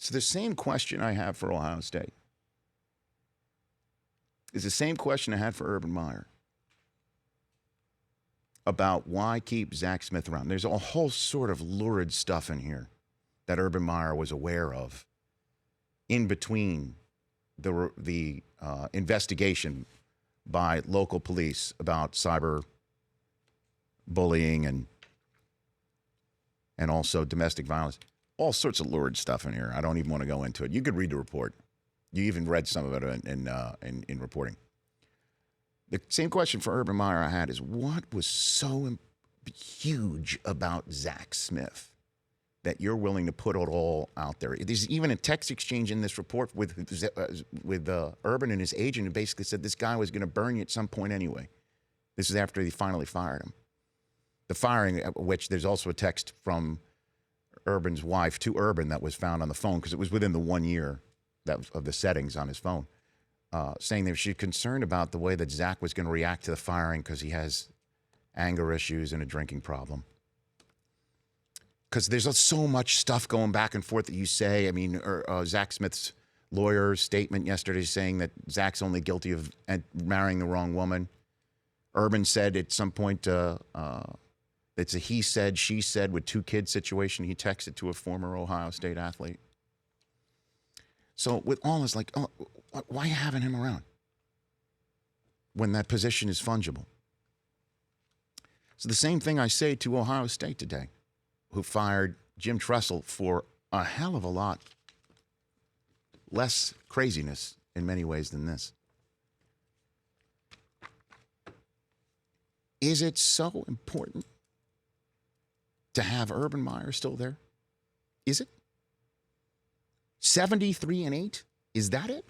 So the same question I have for Ohio State is the same question I had for Urban Meyer about why keep Zach Smith around. There's a whole sort of lurid stuff in here that Urban Meyer was aware of in between the investigation by local police about cyber bullying and also domestic violence. All sorts of lurid stuff in here. I don't even want to go into it. You could read the report. You even read some of it in reporting. The same question for Urban Meyer I had is, what was so huge about Zach Smith that you're willing to put it all out there? There's even a text exchange in this report with Urban and his agent, who basically said this guy was going to burn you at some point anyway. This is after they finally fired him. The firing, which there's also a text from Urban's wife to Urban that was found on the phone, because it was within the 1 year of the settings on his phone, saying that she's concerned about the way that Zach was going to react to the firing because he has anger issues and a drinking problem. Because there's so much stuff going back and forth that you say. I mean, Zach Smith's lawyer's statement yesterday saying that Zach's only guilty of marrying the wrong woman. Urban said at some point it's a he said, she said with 2 kids situation. He texted to a former Ohio State athlete. So with all this, like, oh, why having him around when that position is fungible? So the same thing I say to Ohio State today, who fired Jim Tressel for a hell of a lot less craziness in many ways than this. Is it so important to have Urban Meyer still there? Is it? 73-8? Is that it?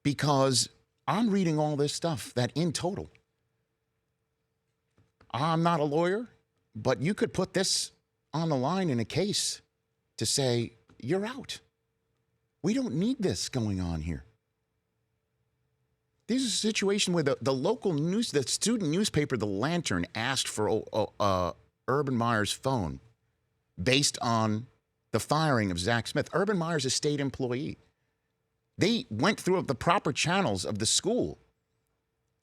Because I'm reading all this stuff that in total, I'm not a lawyer, but you could put this on the line in a case to say, you're out. We don't need this going on here. This is a situation where the local news, the student newspaper, The Lantern, asked for Urban Meyer's phone based on the firing of Zach Smith. Urban Meyer's a state employee. They went through the proper channels of the school,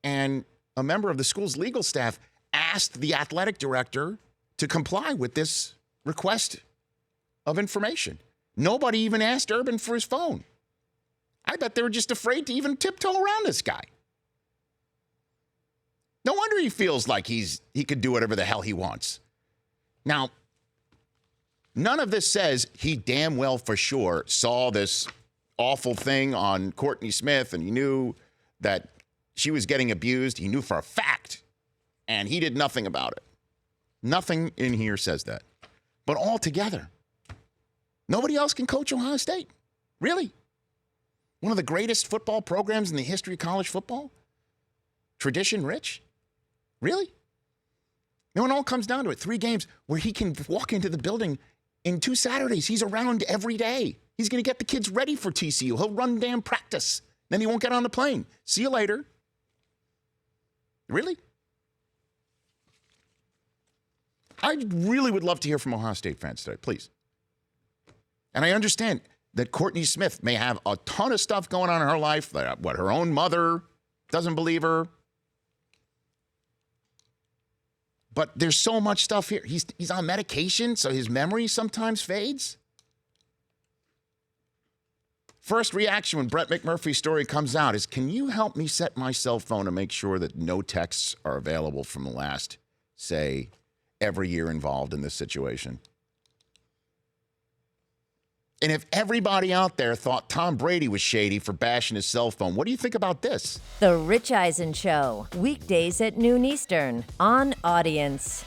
and a member of the school's legal staff asked the athletic director to comply with this request of information. Nobody even asked Urban for his phone. I bet they were just afraid to even tiptoe around this guy. No wonder he feels like he could do whatever the hell he wants. Now, none of this says he damn well for sure saw this awful thing on Courtney Smith and he knew that she was getting abused. He knew for a fact, and he did nothing about it. Nothing in here says that. But altogether, nobody else can coach Ohio State. Really? One of the greatest football programs in the history of college football? Tradition rich? Really? And when it all comes down to it, 3 games where he can walk into the building in 2 Saturdays. He's around every day. He's going to get the kids ready for TCU. He'll run damn practice. Then he won't get on the plane. See you later. Really? I really would love to hear from Ohio State fans today, please. And I understand that Courtney Smith may have a ton of stuff going on in her life, that her own mother doesn't believe her. But there's so much stuff here. He's on medication, so his memory sometimes fades. First reaction when Brett McMurphy's story comes out is, can you help me set my cell phone to make sure that no texts are available from the last, say, every year involved in this situation? And if everybody out there thought Tom Brady was shady for bashing his cell phone, what do you think about this? The Rich Eisen Show, weekdays at noon Eastern on Audience.